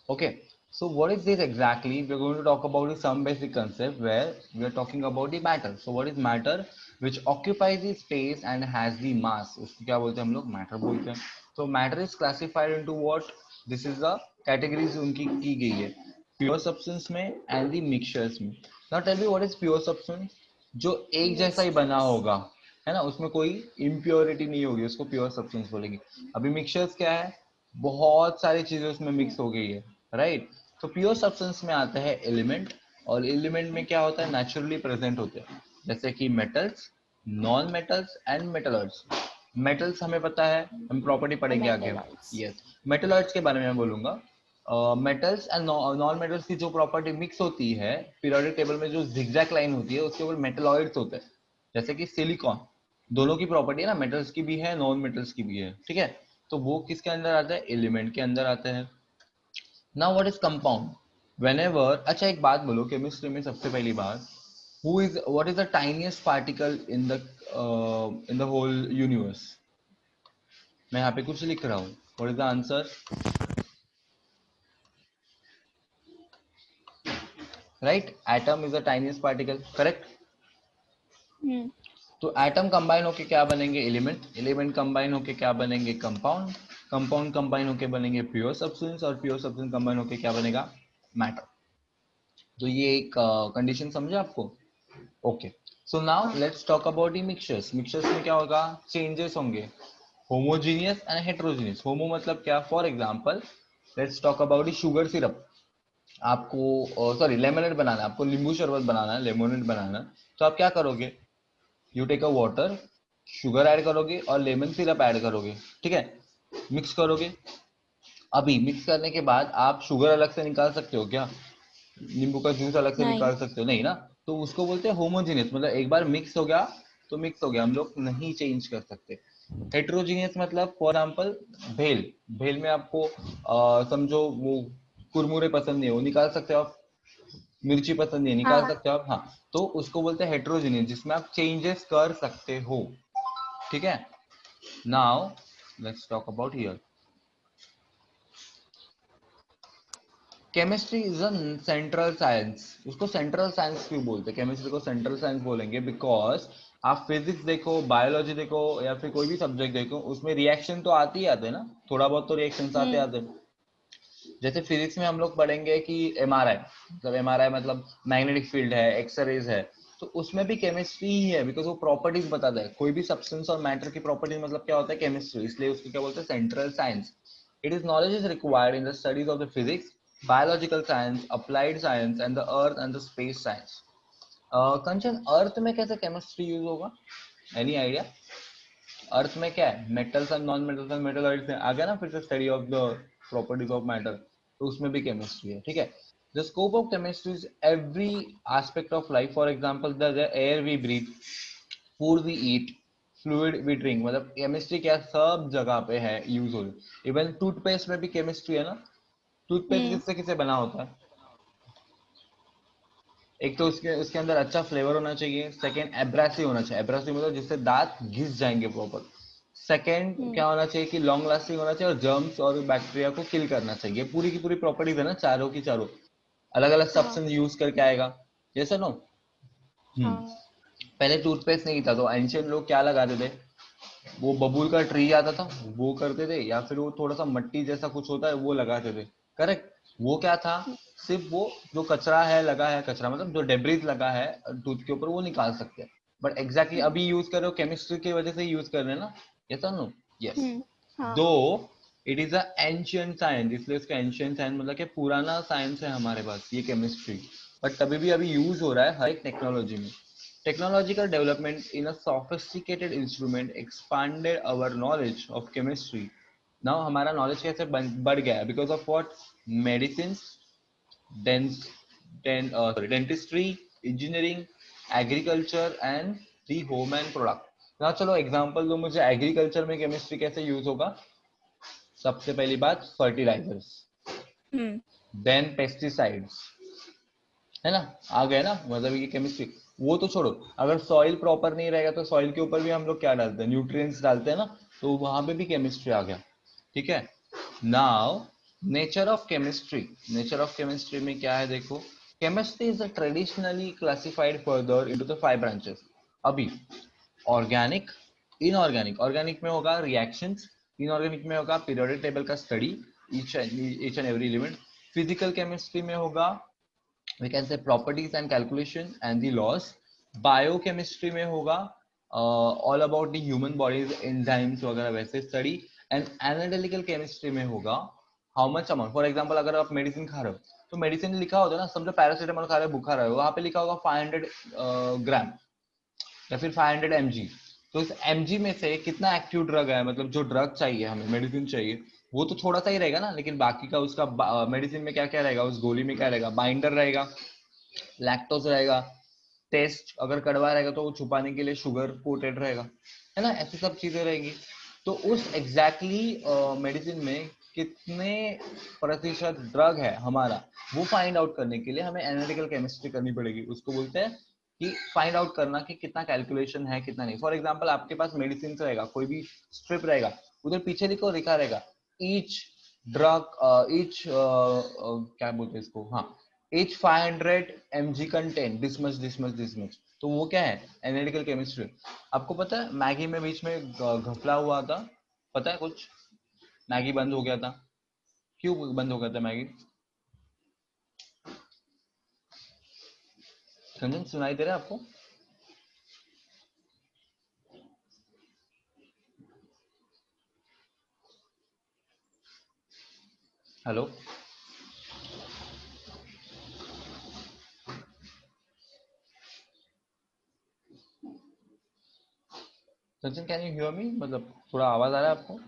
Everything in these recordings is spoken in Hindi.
Okay, so what is this exactly? We're going to talk about some basic concept where we are talking about the matter. So what is matter? Which occupies the space and has the mass. उसको क्या बोलते हैं हम लोग? Matter बोलते हैं. So matter is classified into what? This is the categories उनकी की गई है. Pure substance में and the mixtures में. Now tell me what is pure substance? जो एक जैसा ही बना होगा, है ना, उसमें कोई impurity नहीं होगी, उसको pure substance बोलेंगे. अभी mixtures क्या है? बहुत सारी चीजें उसमें मिक्स हो गई है, राइट. तो प्योर सब्सटेंस में आता है एलिमेंट, और एलिमेंट में क्या होता है? नेचुरली प्रेजेंट होते हैं, जैसे कि metals, non metals and metalloids. Metals हमें पता है, हम प्रॉपर्टी पढ़ेंगे आगे. मेटलॉइड्स. यस, मेटलॉइड्स के बारे में मैं बोलूंगा. मेटल्स एंड नॉन मेटल्स की जो प्रॉपर्टी मिक्स होती है, पीरियोडिक टेबल में जो जिगजैग लाइन होती है उसके ऊपर मेटलॉइड्स होते हैं, जैसे कि सिलिकॉन. दोनों की प्रॉपर्टी है ना, मेटल्स की भी है, नॉन मेटल्स की भी है, ठीक है. तो वो किसके अंदर आता है? एलिमेंट के अंदर आता है. Now what is compound? Whenever, अच्छा एक बात बोलो, केमिस्ट्री में सबसे पहली बात, who is what is the tiniest particle in the whole universe? मैं यहाँ पे कुछ लिख रहा हूँ. What is the answer? Right, atom is the tiniest particle, correct. तो एटम कंबाइन होके क्या बनेंगे? एलिमेंट. एलिमेंट कंबाइन होके क्या बनेंगे? कंपाउंड. कंपाउंड कंबाइन होके बनेंगे प्योर सब्सटेंस, और प्योर सब्सटेंस कंबाइन होके क्या बनेगा? मैटर. तो ये एक कंडीशन समझे आपको? Okay, so now let's talk about the mixtures. Mixtures में क्या होगा? चेंजेस होंगे, होमोजीनियस एंड हेट्रोजीनियस. होमो मतलब क्या? For example let's talk about the sugar syrup. आपको सॉरी लेमनेड बनाना है, आपको नींबू शरबत बनाना है, लेमनेड बनाना है, तो आप क्या करोगे? You take a water, sugar add करोगे और लेमन सिरप ऐड करोगे, ठीक है. मिक्स करोगे. अभी मिक्स करने के बाद आप शुगर अलग से निकाल सकते हो क्या? नींबू का जूस अलग से नहीं. निकाल सकते हो? नहीं ना. तो उसको बोलते हैं होमोजीनियस, मतलब एक बार मिक्स हो गया तो मिक्स हो गया, हम लोग नहीं चेंज कर सकते. हेट्रोजीनियस मतलब फॉर एग्जाम्पल भेल. भेल में आपको समझो वो कुरमुरे पसंद नहीं हो, निकाल सकते हो आप. मिर्ची पसंद नहीं है, निकाल हाँ. सकते हो आप, हाँ. तो उसको बोलते हैं हेट्रोजीनियस, जिसमें आप चेंजेस कर सकते हो, ठीक है. Now let's talk about here. Chemistry is a central science. उसको सेंट्रल साइंस क्यों बोलते हैं? केमिस्ट्री को सेंट्रल साइंस बोलेंगे बिकॉज आप फिजिक्स देखो, बायोलॉजी देखो, या फिर कोई भी सब्जेक्ट देखो, उसमें रिएक्शन तो आते ही आते हैं ना, थोड़ा बहुत तो रिएक्शन आते आते हैं. जैसे फिजिक्स में हम लोग पढ़ेंगे कि एमआरआई, मतलब एमआरआई मतलब मैग्नेटिक फील्ड है, एक्सरेज है, तो उसमें भी केमिस्ट्री ही है, बिकॉज वो प्रॉपर्टीज बताता है. कोई भी सब्सटेंस और मैटर की प्रॉपर्टीज मतलब क्या होता है? केमिस्ट्री. इसलिए उसको क्या बोलते हैं? Central science. It is knowledge is required in the studies of the physics, biological science, applied science and the earth and the space science. Kanchan, earth में कैसे केमिस्ट्री यूज होगा? Any idea? अर्थ में क्या है? Metals and non metals and metalloids आ गया ना, फिर से study of the properties of matter, तो उसमें भी केमिस्ट्री है, ठीक है. The scope of chemistry is every aspect of life. For example the air we breathe, food we eat, fluid we drink. मतलब केमिस्ट्री क्या सब जगह पे है, यूज हो रही. इवन टूथपेस्ट में भी केमिस्ट्री है ना. टूथपेस्ट किससे किससे बना होता है? एक तो उसके उसके अंदर अच्छा फ्लेवर होना चाहिए. सेकंड, एब्रेसिव होना चाहिए. एब्रेसिव मतलब जिससे दांत घिस जाएंगे प्रॉपर. सेकंड क्या होना चाहिए? कि लॉन्ग लास्टिंग होना चाहिए और जर्म्स और बैक्टीरिया को किल करना चाहिए. पूरी की पूरी प्रॉपर्टीज है ना, चारों की चारों. अलग अलग हाँ. सब्सटेंस यूज करके आएगा, जैसा नो. हाँ. पहले टूथपेस्ट नहीं था तो एंशियंट लोग क्या लगाते थे? वो बबूल का ट्री आता था, वो करते थे, या फिर वो थोड़ा सा मट्टी जैसा कुछ होता है वो लगाते थे, करेक्ट. वो क्या था? सिर्फ वो जो कचरा है लगा है, कचरा मतलब जो डेब्रीज लगा है टूथ के ऊपर, वो निकाल सकते हैं. बट एग्जैक्टली अभी यूज कर रहे हो केमिस्ट्री की वजह से यूज कर रहे हैं ना. यस और नो? यस. हाँ. दो it is a ancient science, इसलिए उसका एंशियंट साइंस मतलब कि पुराना साइंस है हमारे पास ये केमिस्ट्री. बट तभी भी अभी यूज हो रहा है हर एक टेक्नोलॉजी में. Technological development in a sophisticated instrument expanded our knowledge of chemistry. Now हमारा knowledge कैसे बढ़ गया है? Because of what? Medicines, dentistry, engineering, agriculture and the home and product. Now चलो एग्जांपल दो मुझे, एग्रीकल्चर में केमिस्ट्री कैसे यूज होगा? सबसे पहली बात, फर्टिलाइजर्स, देन पेस्टिसाइड्स, है ना, आ गए ना, मतलब ये केमिस्ट्री. वो तो छोड़ो, अगर सॉइल प्रॉपर नहीं रहेगा तो सॉइल के ऊपर भी हम लोग क्या डालते हैं? न्यूट्रिएंट्स डालते हैं ना, तो वहां पे भी केमिस्ट्री आ गया, ठीक है. Now nature of chemistry, nature of chemistry में क्या है देखो, chemistry is traditionally classified further into the 5 branches. अभी ऑर्गेनिक, इनऑर्गेनिक, ऑर्गेनिक में होगा रिएक्शंस, इनऑर्गेनिक में होगा पीरियोडिक टेबल का study, each and every element. Physical chemistry में होगा we can say properties and calculation and the laws। Biochemistry में होगा all about the human bodies, enzymes वगैरह वैसे स्टडी। एंड एनालिटिकल केमिस्ट्री में होगा how much amount, for example अगर आप मेडिसिन खा रहे हो तो मेडिसिन लिखा होता है ना, समझो पैरासीटामोल खा रहे हो, बुखार है, वहां पे लिखा होगा 500 ग्राम या फिर 500 mg। तो इस mg में से कितना एक्टिव ड्रग है, मतलब जो ड्रग चाहिए हमें, मेडिसिन चाहिए, वो तो थोड़ा सा ही रहेगा ना, लेकिन बाकी का उसका मेडिसिन में क्या क्या रहेगा, उस गोली में क्या रहेगा, बाइंडर रहेगा, लैक्टोज रहेगा, टेस्ट अगर कड़वा रहेगा तो वो छुपाने के लिए शुगर कोटेड रहेगा, है ना, ऐसी सब चीजें रहेंगी। तो उस एग्जैक्टली मेडिसिन में कितने प्रतिशत ड्रग है हमारा, वो फाइंड आउट करने के लिए हमें एनालिटिकल केमिस्ट्री करनी पड़ेगी। उसको बोलते हैं कि फाइंड आउट करना कि कितना कैलकुलेशन है कितना नहीं। फॉर एग्जाम्पल आपके पास मेडिसिन रहेगा, कोई भी स्ट्रिप रहेगा, उधर पीछे लिखा रहेगा ईच ड्रग, ईच क्या बोलते हैं इसको, हाँ, each 500 mg contain this much this much this much। तो वो क्या है, एनालिटिकल केमिस्ट्री। आपको पता है मैगी में बीच में घपला हुआ था, पता है कुछ, मैगी बंद हो गया था, क्यों बंद हो गया था मैगी? संजन सुनाई दे रहा है आपको? Hello Sachin, can you hear me, मतलब थोड़ा आवाज आ रहा है आपको?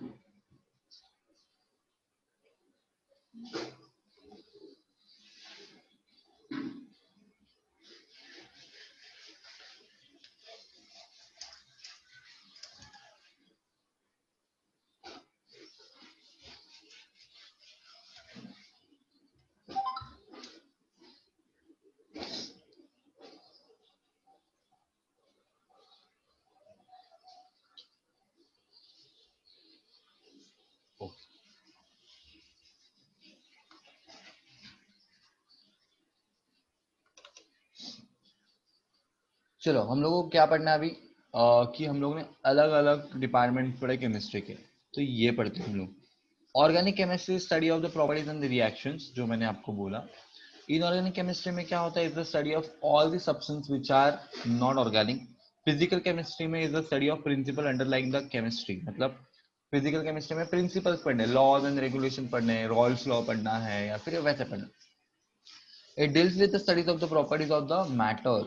चलो हम लोगों को क्या पढ़ना है अभी, कि हम लोग ने अलग अलग डिपार्टमेंट पढ़े केमिस्ट्री के, तो ये पढ़ते हैं हम लोग। Organic chemistry study of the properties and the reactions, जो मैंने आपको बोला। इनऑर्गेनिक केमिस्ट्री में क्या होता है, is the study of all the substance which are not organic. Physical chemistry में is the study of principle underlying the chemistry, मतलब फिजिकल केमिस्ट्री में प्रिंसिपल्स पढ़ने, लॉज एंड रेगुलेशन पढ़ने, रॉल्स लॉ पढ़ना है या फिर वैसे पढ़ना। It deals with the studies of the properties of the matter.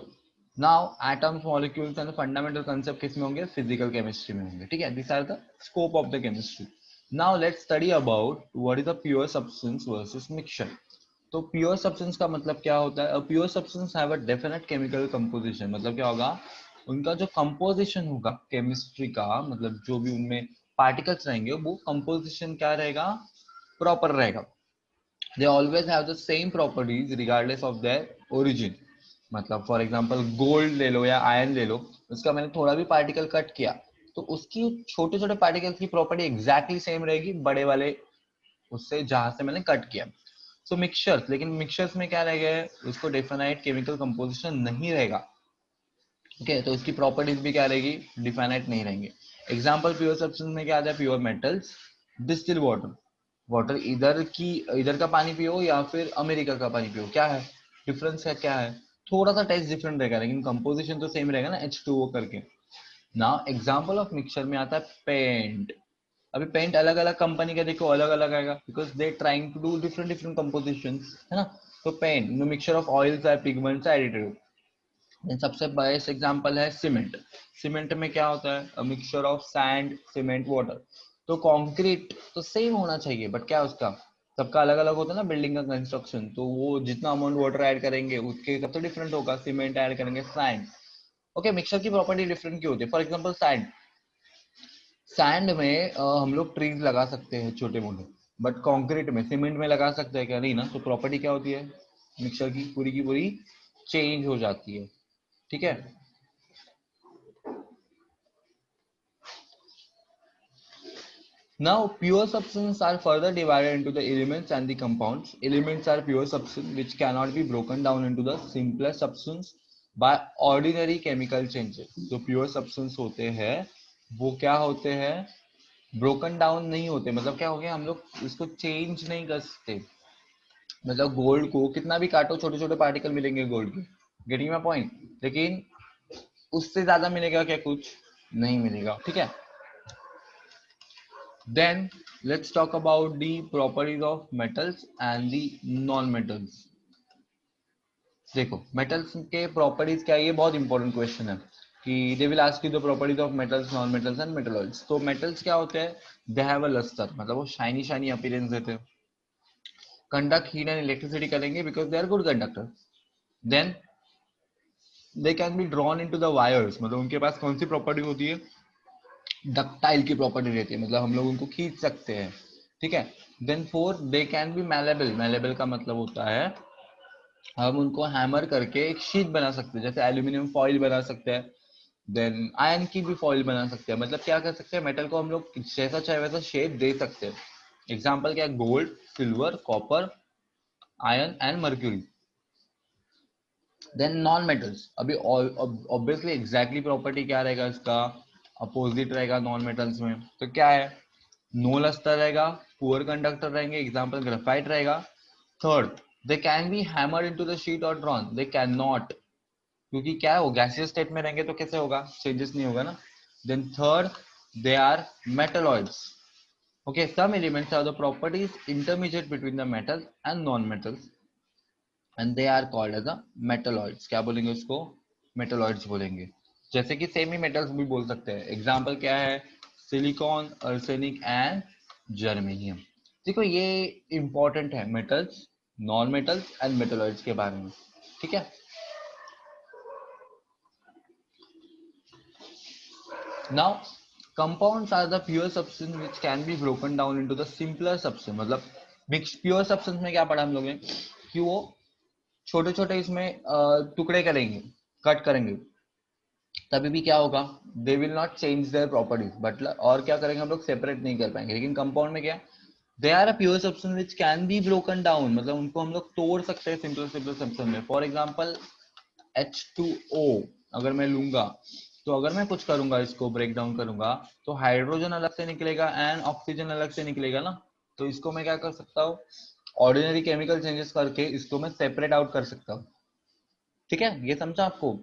Now, atoms, molecules and the fundamental concept किसमें होंगे, physical chemistry में होंगे, ठीक है? These are the scope of the chemistry. Now let's study about what is the pure substance versus mixture. तो प्योर सब्सटेंस का मतलब क्या होता है? Pure substance have a definite chemical composition, मतलब क्या होगा, उनका जो कंपोजिशन होगा केमिस्ट्री का, मतलब जो भी उनमें पार्टिकल्स रहेंगे वो कंपोजिशन क्या रहेगा, प्रॉपर रहेगा। they always have the same properties regardless of their origin। मतलब फॉर एग्जांपल गोल्ड ले लो या आयरन ले लो, उसका मैंने थोड़ा भी पार्टिकल कट किया तो उसकी छोटे छोटे पार्टिकल्स की प्रॉपर्टी एग्जैक्टली सेम रहेगी बड़े वाले उससे जहां से मैंने कट किया। सो मिक्सचर्स, लेकिन मिक्सचर्स में क्या रहेगा, उसको डेफिनाइट केमिकल कंपोजिशन नहीं रहेगा, ओके, तो इसकी प्रॉपर्टीज भी क्या रहेगी, डिफाइनाइट नहीं रहेंगे। एग्जांपल प्योर सब्सटेंस में क्या आता है, pure metals, distil water, water इधर का पानी पियो या फिर अमेरिका का पानी पियो, क्या है डिफरेंस, है क्या है, थोड़ा सा टेस्ट डिफरेंट रहेगा लेकिन कंपोजिशन तो सेम रहेगा ना, H2O करके। ना एग्जांपल ऑफ मिक्सचर में आता है पेंट। अभी पेंट अलग अलग कंपनी का देखो अलग अलग आएगा, because they trying to do different different composition, है ना। तो पेंट मिक्सचर ऑफ ऑयल्स है, पिगमेंट्स है, एडिटिव। सबसे बेस्ट एग्जांपल है सीमेंट। सीमेंट में क्या होता है, mixture of sand, cement, water. तो कंक्रीट तो सेम होना चाहिए, बट क्या उसका सबका अलग अलग होता है ना, बिल्डिंग का कंस्ट्रक्शन, तो वो जितना अमाउंट वाटर ऐड करेंगे उसके हिसाब से डिफरेंट होगा। सीमेंट ऐड करेंगे, सैंड, ओके, मिक्सचर की प्रॉपर्टी डिफरेंट क्यों होती है। फॉर एग्जाम्पल सैंड, सैंड में हम लोग ट्रीज लगा सकते हैं छोटे मोटे, बट कंक्रीट में, सीमेंट में लगा सकते हैं क्या, नहीं ना। तो प्रॉपर्टी क्या होती है मिक्सचर की पूरी चेंज हो जाती है, ठीक है। Now pure substances are further divided into the elements and the compounds. Elements are pure substance which cannot be broken down into the simpler substance by ordinary chemical changes. जो pure substance होते हैं वो क्या होते हैं, ब्रोकन डाउन नहीं होते। मतलब क्या हो गया, हम लोग इसको चेंज नहीं कर सकते। मतलब गोल्ड को कितना भी काटो छोटे छोटे पार्टिकल मिलेंगे गोल्ड के, गेटिंग माय पॉइंट, लेकिन उससे ज्यादा मिलेगा क्या, कुछ नहीं मिलेगा, ठीक है। Then let's talk about the properties of metals and the non metals. देखो मेटल्स के प्रॉपर्टीज क्या है, ये बहुत इंपॉर्टेंट क्वेश्चन है कि they will ask you the properties of metals, non metals and metalloids. तो मेटल्स क्या होते हैं, दे हैव अ लस्टर, मतलब वो शाइनी शाइनी अपीयरेंस देते हैं। कंडक्ट हीट एंड इलेक्ट्रिसिटी करेंगे because they are good conductor. Then they can be drawn into the wires, मतलब उनके पास कौन सी प्रॉपर्टी होती है, डक्टाइल की प्रॉपर्टी रहती है, मतलब हम लोग उनको खींच सकते हैं, ठीक है। Then four, they can be malleable. Malleable का मतलब होता है हम उनको हैमर करके एक शीट बना सकते हैं, जैसे एल्यूमिनियम फॉइल बना सकते हैं। देन आयरन की भी फॉइल बना सकते हैं। मतलब क्या कर सकते हैं, मेटल को हम लोग जैसा चाहे वैसा शेप दे सकते हैं। एग्जाम्पल क्या है, gold, silver, copper, iron and mercury. Then non metals, अभी ऑब्वियसली एग्जैक्टली प्रॉपर्टी क्या रहेगा इसका, अपोजिट रहेगा नॉन मेटल्स में। तो क्या है, नो लस्टर रहेगा, पुअर कंडक्टर रहेंगे, एग्जाम्पल ग्रेफाइट रहेगा। Third, they can B hammered into the sheet और ड्रॉन, दे कैन नॉट, क्योंकि क्या है वो गैसियस स्टेट में रहेंगे तो कैसे होगा, चेंजेस नहीं होगा ना। Then third, they are metalloids. Okay, some elements have the properties intermediate between the metals and non-metals, and they are called as the metalloids. क्या बोलेंगे उसको, मेटलॉइड्स बोलेंगे। जैसे कि सेमी मेटल्स भी बोल सकते हैं। एग्जाम्पल क्या है, सिलिकॉन, आर्सेनिक एंड जर्मेनियम। देखो ये इंपॉर्टेंट है metals, non metals and metalloids के बारे में, ठीक है। Now compounds are the pure substance which can be broken down into the simpler substance। मतलब मिक्स प्योर सब्सटेंस में क्या पढ़ा हम लोग ने कि वो छोटे छोटे इसमें टुकड़े करेंगे, कट करेंगे, तभी भी क्या होगा, they will not change their properties, but और क्या करेंगे हम लोग, सेपरेट नहीं कर पाएंगे। लेकिन कंपाउंड में क्या, they are a pure substance which can be broken down, मतलब उनको हम लोग तोड़ सकते हैं सिंपल सिंपल सब्सटेंस में। फॉर एग्जांपल H2O अगर मैं लूंगा, तो अगर मैं कुछ करूंगा, इसको ब्रेक डाउन करूंगा, तो हाइड्रोजन अलग से निकलेगा एंड ऑक्सीजन अलग से निकलेगा ना। तो इसको मैं क्या कर सकता हूँ, ऑर्डिनरी केमिकल चेंजेस करके इसको मैं सेपरेट आउट कर सकता हूँ, ठीक है, ये समझा आपको।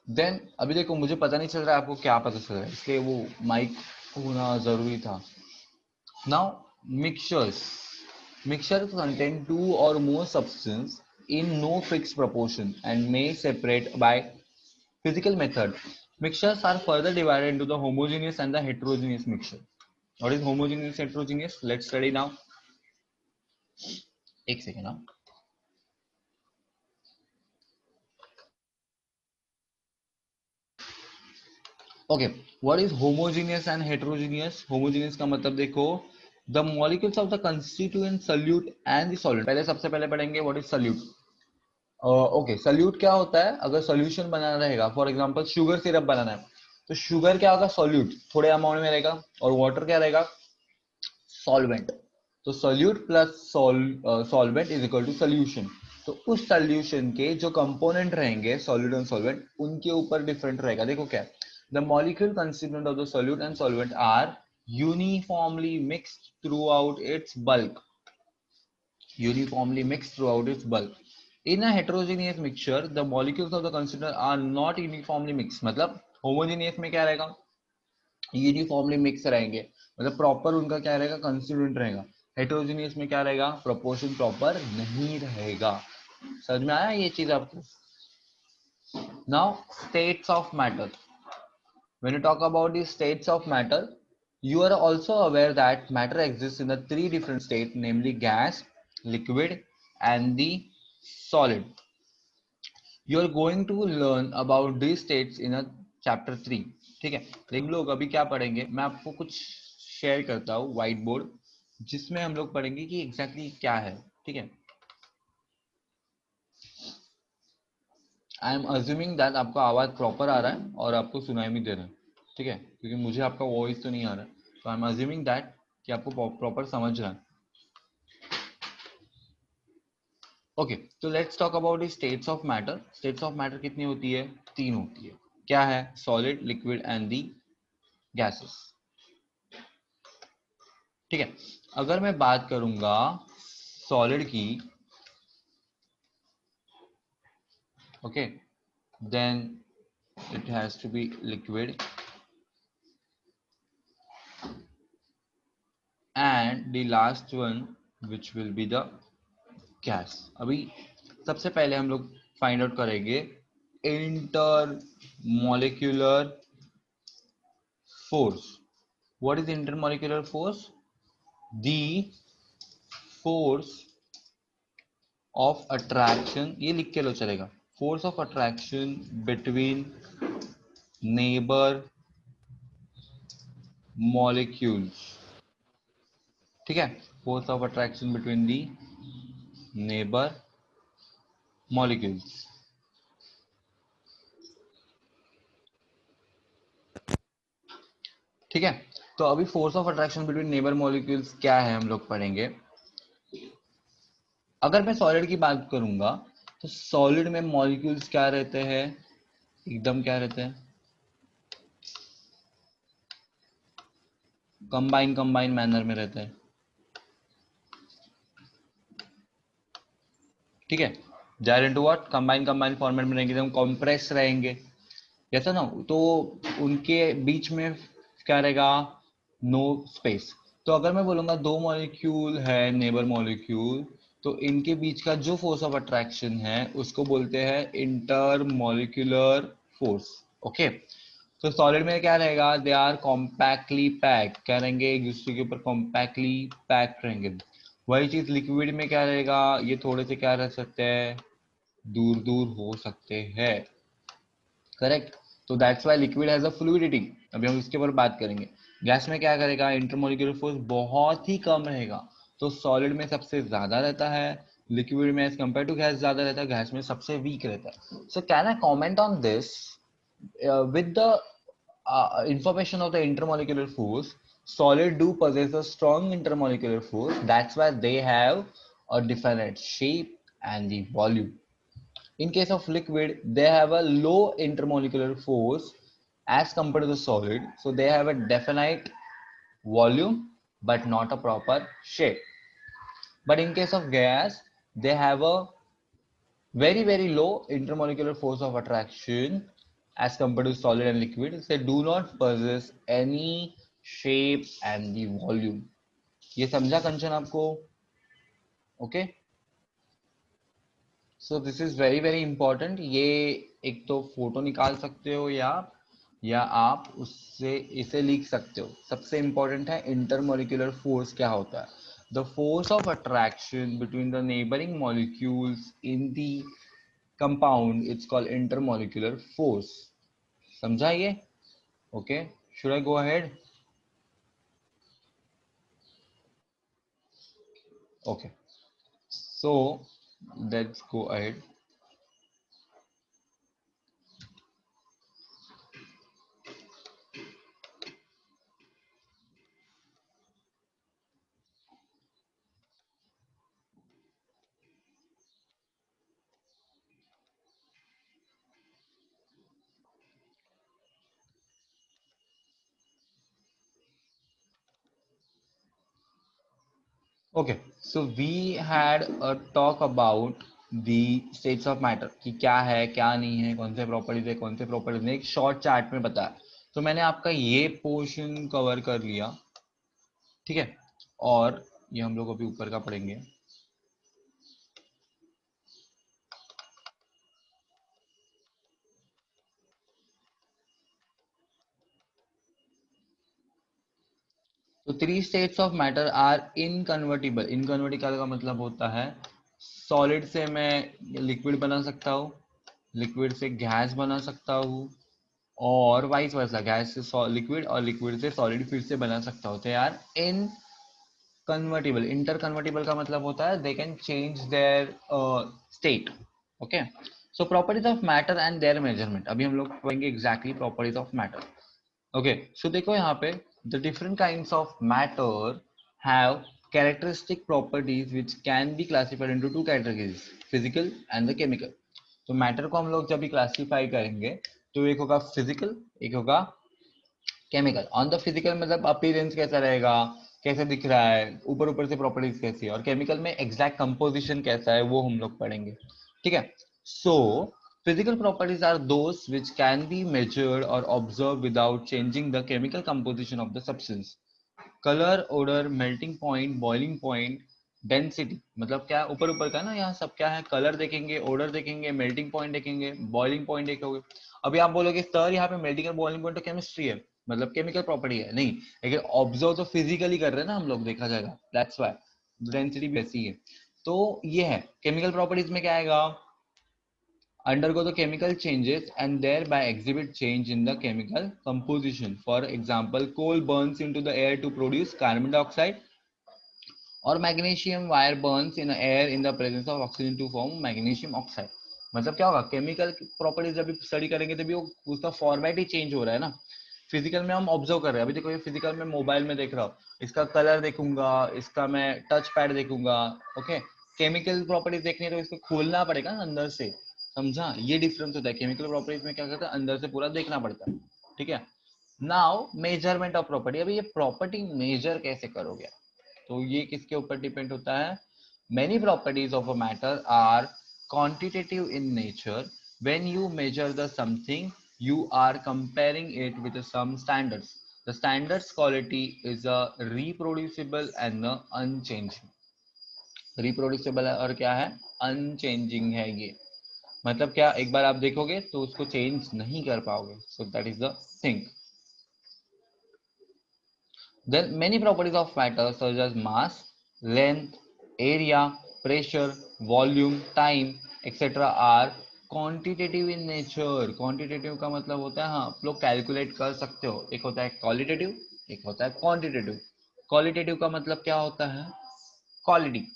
देन अभी देखो मुझे पता नहीं चल रहा है आपको क्या पता चल रहा है, इसलिए वो माइक होना जरूरी था। Now mixtures, mixture contain two or more substances in no fixed proportion and may separate by physical method. Mixtures are further divided into the homogeneous and the heterogeneous mixture. What is homogeneous, heterogeneous? Let's study now. एक सेकेंड ना। Okay, what is homogeneous and heterogeneous. Homogeneous का मतलब देखो, the molecules of the constituent solute and the solvent. पहले सबसे पहले पढ़ेंगे what is solute. Okay, solute क्या होता है, अगर सॉल्यूशन बनाना रहेगा, फॉर एग्जांपल शुगर सिरप बनाना है, तो शुगर क्या होगा, सॉल्यूट थोड़े अमाउंट में रहेगा, और वाटर क्या रहेगा, सॉल्वेंट। तो solute plus solvent is equal to solution. तो उस सॉल्यूशन के जो कंपोनेंट रहेंगे, सॉल्यूट एंड सॉल्वेंट, उनके ऊपर डिफरेंट रहेगा। देखो क्या, the molecule constituent of the solute and solvent are uniformly mixed throughout its bulk, uniformly mixed throughout its bulk. In a heterogeneous mixture, the molecules of the constituent are not uniformly mixed. मतलब homogeneous में क्या रहेगा, यूनिफॉर्मली मिक्स रहेंगे, मतलब प्रॉपर उनका क्या रहेगा, कंस्टिट्यूएंट रहेगा। हेटेरोजेनियस में क्या रहेगा, प्रोपोर्शन प्रॉपर नहीं रहेगा। समझ में आया ये चीज आपको। Now states of matter, when you talk about the states of matter, you are also aware that matter exists in the three different states, namely gas, liquid and the solid. You are going to learn about these states in a chapter 3, ठीक है। लेकिन लोग अभी क्या पढ़ेंगे, मैं आपको कुछ शेयर करता हूँ व्हाइट बोर्ड, जिसमें हम लोग पढ़ेंगे कि एग्जैक्टली क्या है, ठीक है। आई एम अज्यूमिंग दैट आपको आवाज प्रॉपर आ रहा है और आपको सुनाई भी दे रहा है। ठीक है, क्योंकि मुझे आपका वॉइस तो नहीं आ रहा, तो आई एम अज्यूमिंग दैट कि आपको प्रॉपर समझ रहा है। ओके, तो let's talk about the states of matter. States of matter कितनी होती है? 3 होती है। क्या है? Solid, liquid and the gases. ठीक है, अगर मैं बात करूंगा सॉलिड की, okay, then it has to be liquid and the last one which will be the gas. अभी सबसे पहले हम लोग फाइंड आउट करेंगे intermolecular force. What is intermolecular force? The force of attraction, ये लिख के लो चलेगा, force of attraction between neighbor molecules। ठीक है, force of attraction between the neighbor molecules। ठीक है, तो अभी force of attraction between neighbour molecules क्या है हम लोग पढ़ेंगे। अगर मैं सॉलिड की बात करूंगा तो सॉलिड में मॉलिक्यूल्स क्या रहते हैं? एकदम क्या रहते हैं? कंबाइन मैनर में रहते हैं। ठीक है, जायर इनटू व्हाट? कंबाइन फॉर्मेट में रहेंगे, एकदम कॉम्प्रेस रहेंगे, जैसा ना, तो उनके बीच में क्या रहेगा? No space. तो अगर मैं बोलूंगा दो मॉलिक्यूल है नेबर मॉलिक्यूल, तो इनके बीच का जो फोर्स ऑफ अट्रैक्शन है उसको बोलते हैं इंटर मॉलिक्यूलर फोर्स। ओके, तो सॉलिड में क्या रहेगा? दे आर कॉम्पैक्टली पैक, क्या रहेंगे? एक दूसरे के ऊपर कॉम्पैक्टली पैक रहेंगे। वही चीज लिक्विड में क्या रहेगा? ये थोड़े से क्या रह सकते हैं? दूर दूर हो सकते हैं। करेक्ट, तो that's why liquid has a fluidity. अभी हम इसके ऊपर बात करेंगे। गैस में क्या करेगा? इंटरमोलिक्यूलर फोर्स बहुत ही कम रहेगा, तो सॉलिड में सबसे ज्यादा रहता है, लिक्विड में एज कंपेयर टू गैस ज्यादा रहता है, गैस में सबसे वीक रहता है। So can I comment on this with the information of the intermolecular force? Solid do possess a strong intermolecular force, that's why they have a definite shape and the volume. In case of liquid, they have a low intermolecular force as compared to the solid, so they have a definite volume but not a proper shape. But in case of gas, they have a very low intermolecular force of attraction as compared to solid and liquid. They do not possess any shape and the volume. ये समझा कंचन आपको? Okay, so this is very important. ये एक तो फोटो निकाल सकते हो या आप उससे इसे लिख सकते हो। सबसे इंपॉर्टेंट है इंटरमोलिकुलर फोर्स क्या होता है। The force of attraction between the neighbouring molecules in the compound, it's called intermolecular force. समझा ये? Okay, should I go ahead? Okay, so let's go ahead. Okay, so we had a talk about the states of matter कि क्या है क्या नहीं है, कौन से प्रॉपर्टीज है कौन से प्रॉपर्टीज नहीं, एक शॉर्ट चार्ट में बताया। तो मैंने आपका ये पोर्शन कवर कर लिया। ठीक है, और ये हम लोग अभी ऊपर का पढ़ेंगे। तो 3 स्टेट्स ऑफ मैटर आर इनकन्वर्टिबल। इनकन्वर्टिबल का मतलब होता है सॉलिड से मैं लिक्विड बना सकता हूँ, लिक्विड से गैस बना सकता हूँ, और वाइस वर्सा, गैस से लिक्विड और लिक्विड से सॉलिड फिर से बना सकता हूँ। तो यार इन कन्वर्टिबल। इंटर कन्वर्टिबल का मतलब होता है they can change their state. Okay, so properties of matter and there measurement. अभी हम लोग पढ़ेंगे exactly properties of matter. Okay so देखो यहाँ पे the different kinds of matter have characteristic properties which can be classified into two categories, physical and the chemical. तो मैटर को हम लोग जब भी क्लासिफाई करेंगे तो एक होगा फिजिकल, एक होगा केमिकल। ऑन द फिजिकल मतलब अपीयरेंस कैसा रहेगा, कैसे दिख रहा है, ऊपर ऊपर से प्रॉपर्टीज कैसी है, और केमिकल में एग्जैक्ट कंपोजिशन कैसा है वो हम लोग पढ़ेंगे, ठीक है। सो physical properties are those which can be measured or observed without changing the chemical composition of the substance. Colour, odor, melting point, boiling point, density, मतलब क्या ऊपर ऊपर का ना, यहाँ सब क्या है, कलर देखेंगे, odor देखेंगे, मेल्टिंग पॉइंट देखेंगे, बॉइलिंग पॉइंट देखोगे। अभी आप बोलोगे सर यहाँ पे मेल्टिंग और बॉइलिंग पॉइंट तो केमिस्ट्री है, मतलब केमिकल प्रॉपर्टी है, नहीं, लेकिन ऑब्जर्व तो फिजिकली कर रहे हैं ना हम लोग, देखा जाएगा, दैट्स व्हाई डेंसिटी भी ऐसी है। तो ये है केमिकल प्रॉपर्टीज में क्या आएगा, undergo the chemical changes and thereby exhibit change in the chemical composition. For example, coal burns into the air to produce carbon dioxide, और magnesium wire burns in the air in the presence of oxygen to form magnesium oxide। मतलब क्या होगा, केमिकल प्रॉपर्टीज जब भी स्टडी करेंगे तभी वो उसका फॉर्मेट ही चेंज हो रहा है ना। फिजिकल में हम ऑब्जर्व कर रहे हैं, अभी देखो ये फिजिकल में मोबाइल में देख रहा हूँ, इसका कलर देखूंगा, इसका मैं टच पैड देखूंगा, ओके। केमिकल प्रॉपर्टीज देखनी है तो इसको खोलना पड़ेगा ना अंदर से, समझा, ये डिफरेंस होता है। केमिकल प्रॉपर्टीज में क्या करता है, अंदर से पूरा देखना पड़ता है, ठीक है। नाउ मेजरमेंट ऑफ प्रॉपर्टी, अभी ये प्रॉपर्टी मेजर कैसे करोगे, तो ये किसके ऊपर डिपेंड होता है। Many properties of a matter are quantitative in nature. When you measure the something you are comparing it with some standards. The standards quality is a reproducible and a unchanging. Reproducible है और क्या है, अनचेंजिंग है ये, मतलब क्या, एक बार आप देखोगे तो उसको चेंज नहीं कर पाओगे, so that is the thing. Then many properties of matter such as mass, length, area, pressure, volume, time, etc. are quantitative in nature। quantitative का मतलब होता है, हाँ आप लोग कैलकुलेट कर सकते हो, एक होता है क्वालिटेटिव, एक होता है क्वांटिटेटिव। क्वालिटेटिव का मतलब क्या होता है, क्वालिटी,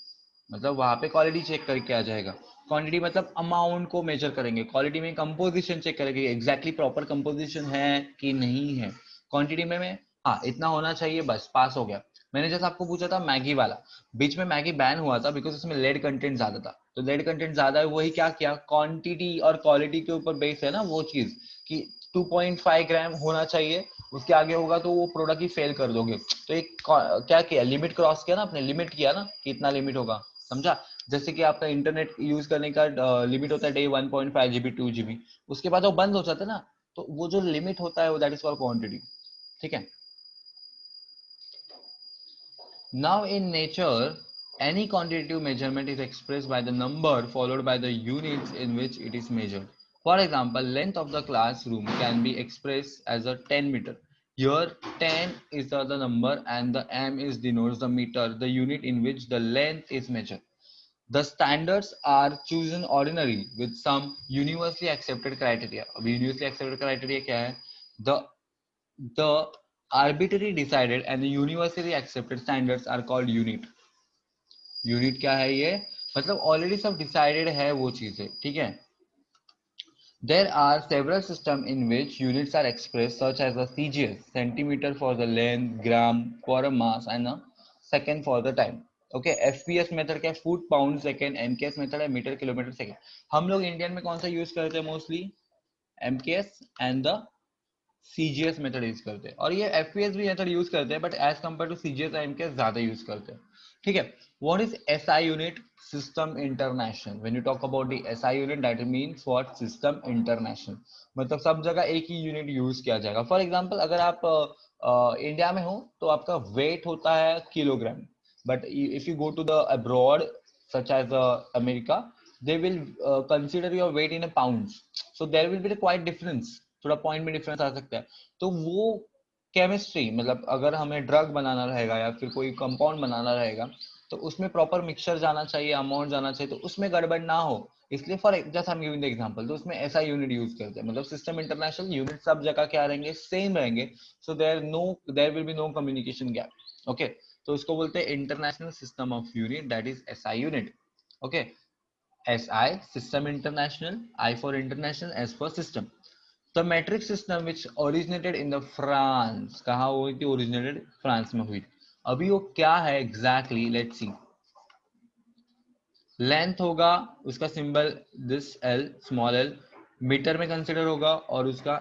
मतलब वहां पे क्वालिटी चेक करके आ जाएगा। क्वांटिटी मतलब अमाउंट को मेजर करेंगे, क्वालिटी में कंपोजिशन चेक करेंगे, एग्जैक्टली प्रॉपर कंपोजिशन है कि नहीं है। क्वांटिटी में हाँ इतना होना चाहिए, बस पास हो गया। मैंने जैसे आपको पूछा था मैगी वाला, बीच में मैगी बैन हुआ था बिकॉज उसमें लेड कंटेंट ज्यादा था, तो लेड कंटेंट ज्यादा है, वही क्या किया, क्वांटिटी और क्वालिटी के ऊपर बेस है ना वो चीज, कि 2.5 ग्राम होना चाहिए, उसके आगे होगा तो वो प्रोडक्ट ही फेल कर दोगे। तो एक क्या किया, लिमिट क्रॉस किया ना, अपने लिमिट किया ना कि इतना लिमिट होगा, समझा। जैसे कि आपका इंटरनेट यूज करने का लिमिट होता है डे 1.5 GB 2 GB, उसके बाद वो बंद हो जाता है ना, तो वो जो लिमिट होता है वो दैट इज कॉल्ड क्वांटिटी, ठीक है। Now in nature, any quantitative measurement is expressed by the number followed by the units in which it is measured. For example, length of the classroom can be expressed as a 10 meter. Here 10 is the number and the m is denotes the meter, the unit in which the length is measured. The standards are chosen ordinarily with some universally accepted criteria. अब universally accepted criteria क्या है? The arbitrary decided and the universally accepted standards are called unit। Unit क्या है ये, मतलब ऑलरेडी सब डिसाइडेड है वो चीजें, ठीक है। There are several systems in which units are expressed such as the CGS, centimeter for the length, gram for a mass and a second for the time। Okay FPS method क्या है, foot pound second, MKS method है मीटर किलोमीटर सेकेंड। हम लोग इंडियन में कौन सा यूज करते हैं mostly, MKS and the CGS method use करते हैं, और ये FPS भी मेथड यूज करते हैं, but as compare to CGS और MKS ज्यादा यूज करते हैं, ठीक है। What is SI unit, system international. When you talk about the SI unit that means what, system international, मतलब सब जगह एक ही यूनिट यूज किया जाएगा। फॉर एग्जांपल अगर आप इंडिया में हो तो आपका वेट होता है kilogram, but if you go to the abroad such as America, they will consider your weight in a pounds, so there will be a quite difference, थोड़ा पॉइंट में डिफरेंस आ सकता है। तो वो केमिस्ट्री, मतलब अगर हमें ड्रग बनाना रहेगा या फिर कोई कंपाउंड बनाना रहेगा तो उसमें प्रॉपर मिक्सचर जाना चाहिए, अमाउंट जाना चाहिए, तो उसमें गड़बड़ ना हो, इसलिए for just I am giving the example, तो उसमें ऐसा यूनिट यूज करते हैं, मतलब सिस्टम इंटरनेशनल यूनिट सब जगह क्या रहेंगे, सेम रहेंगे, so there will be no communication gap, okay. तो इसको बोलते हैं international system of unit, that is SI unit, okay. SI system international, I for international, S for system। The metric system which originated in the France, कहाँ हुई थी? ओरिजिनेटेड फ्रांस में हुई। अभी वो क्या है एग्जैक्टली, लेट्स सी। लेंथ होगा उसका symbol this L, small L, metre में कंसिडर होगा और उसका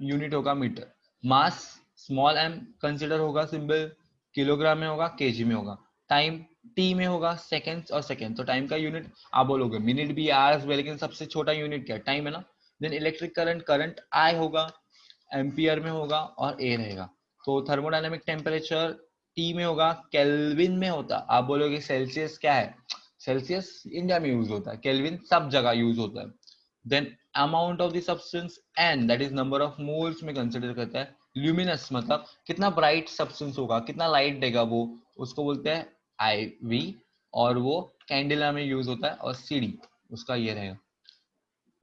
यूनिट होगा metre. Mass small M consider होगा सिंबल, किलोग्राम में होगा, केजी में होगा। टाइम टी में होगा, सेकेंड्स और सेकेंड, तो टाइम का यूनिट आप बोलोगे मिनट भी, आवर्स भी, लेकिन सबसे छोटा यूनिट क्या है? टाइम है ना। Then electric current, current I होगा, एम्पियर में होगा और ए रहेगा। तो थर्मोडायनेमिक टेम्परेचर टी में होगा, केल्विन में होता। आप बोलोगे सेल्सियस क्या है? सेल्सियस इंडिया में यूज होता है, केल्विन सब जगह यूज होता है। Then amount of the substance N, that is number of moles में कंसिडर करता है। ल्यूमिनस मतलब कितना ब्राइट सब्सटेंस होगा, कितना लाइट देगा वो, उसको बोलते हैं IV, और वो कैंडिला में यूज होता है। और CD उसका ये रहेगा,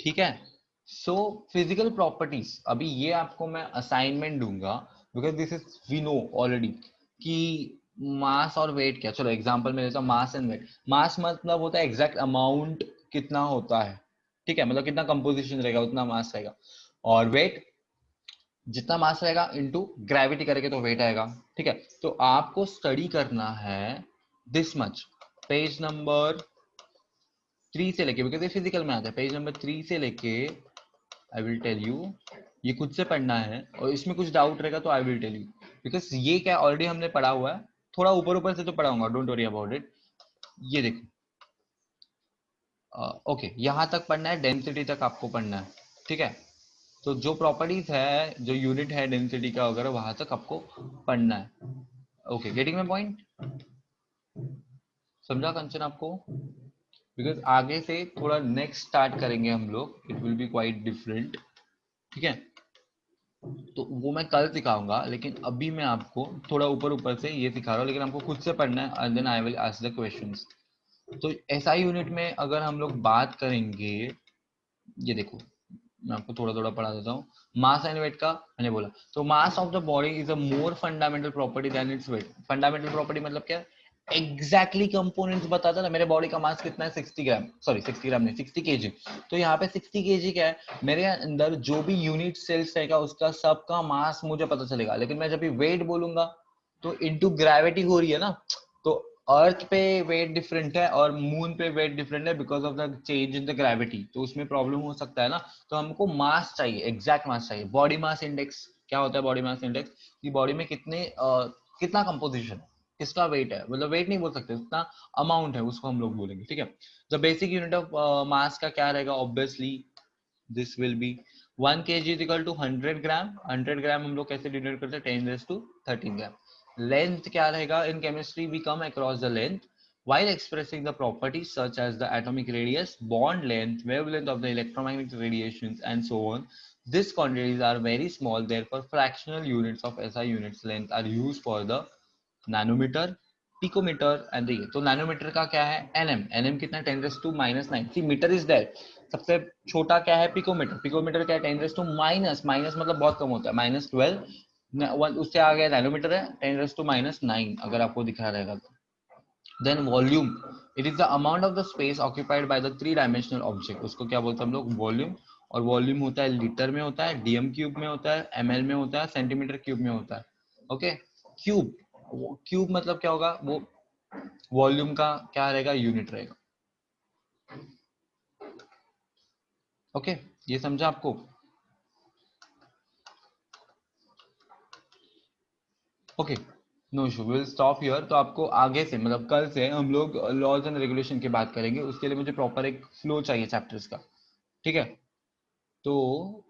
ठीक है। सो फिजिकल प्रॉपर्टीज, अभी ये आपको मैं असाइनमेंट दूंगा because this is we know already कि मास और वेट क्या। चलो एग्जांपल में लेता हूँ मास एंड वेट। मास मतलब होता है एग्जैक्ट अमाउंट कितना होता है, ठीक है, मतलब कितना कंपोजिशन रहेगा उतना मास रहेगा। और वेट जितना मास रहेगा इनटू ग्रेविटी करेंगे तो वेट आएगा, ठीक है। तो आपको स्टडी करना है दिस मच, पेज नंबर 3 से लेके, बिकॉज ये फिजिकल में आता है, पेज नंबर 3 से लेके आई विल टेल यू, ये खुद से पढ़ना है। और इसमें कुछ डाउट रहेगा तो I will tell you, because ये क्या ऑलरेडी हमने पढ़ा हुआ है, थोड़ा ऊपर ऊपर से तो पढ़ाऊंगा, डोंट वरी अबाउट इट। ये देखो, ओके यहाँ तक पढ़ना है, डेंसिटी तक आपको पढ़ना है, ठीक है। तो जो प्रॉपर्टीज है, जो यूनिट है डेंसिटी का वगैरह, वहां तक आपको पढ़ना है। Okay, getting my point? समझा कंचन आपको? बिकॉज आगे से थोड़ा नेक्स्ट स्टार्ट करेंगे हम लोग, it will be quite different, ठीक है। तो वो मैं कल सिखाऊंगा, लेकिन अभी मैं आपको थोड़ा ऊपर ऊपर से ये सिखा रहा हूँ, लेकिन आपको खुद से पढ़ना है and then I will ask the questions. तो एसआई यूनिट में अगर हम लोग बात करेंगे, ये देखो मैं आपको थोड़ा थोड़ा पढ़ा देता हूँ। मास एंड वेट का मैंने बोला, तो mass of the body is a more fundamental property than its weight. Fundamental property मतलब क्या? एग्जैक्टली कंपोनेंट्स बताता ना, मेरे बॉडी का मास कितना है, 60 ग्राम, सॉरी 60 ग्राम नहीं, 60 kg। तो यहाँ पे 60 kg क्या है, मेरे अंदर जो भी यूनिट सेल्स रहेगा उसका सबका मास मुझे पता चलेगा। लेकिन मैं जब भी वेट बोलूंगा तो इनटू ग्रेविटी हो रही है ना, तो अर्थ पे वेट डिफरेंट है और मून पे वेट डिफरेंट है because of the change in the gravity, तो उसमें प्रॉब्लम हो सकता है ना। तो हमको मास चाहिए, एग्जैक्ट मास चाहिए। बॉडी मास इंडेक्स क्या होता है? बॉडी मास इंडेक्स कि बॉडी में कितना कंपोजिशन, किसका वेट है, मतलब वेट नहीं बोल सकते, उतना अमाउंट है उसको हम लोग बोलेंगे, ठीक है। The basic unit of mass का क्या रहेगा? Obviously this will be 1 kg is equal to 100 gram. 100 gram हम लोग कैसे डिनोट करते हैं? 10⁻13 ग्राम। लेंथ क्या रहेगा? In chemistry we come across the length while expressing the properties such as the atomic radius, bond length, wavelength of the electromagnetic radiations, and so on. These quantities are very small, therefore fractional units of SI units length are used for the nanometer, picometer and the, तो नैनोमीटर का क्या है? nm, nm कितना? 10⁻⁹। सी मीटर इज देयर, सबसे छोटा क्या है? पिकोमीटर। पिकोमीटर क्या है? 10⁻⁻, माइनस मतलब बहुत कम होता है, -12। उससे आ गया नैनोमीटर है 10⁻⁹, अगर आपको दिखा रहेगा तो। Then volume, it is the amount of the space occupied by the 3 dimensional object, उसको क्या बोलते हैं हम लोग? वॉल्यूम। और वॉल्यूम होता है लीटर में होता है, डीएम क्यूब में होता है, एमएल में होता है, सेंटीमीटर क्यूब में होता है। ओके, क्यूब, क्यूब मतलब क्या होगा? वो वॉल्यूम का क्या रहेगा? यूनिट रहेगा। ओके, ये समझा आपको? Okay, no issue, will stop here. तो आपको आगे से मतलब कल से हम लोग लॉज एंड रेगुलेशन की बात करेंगे, उसके लिए मुझे प्रॉपर एक फ्लो चाहिए चैप्टर्स का, ठीक है। तो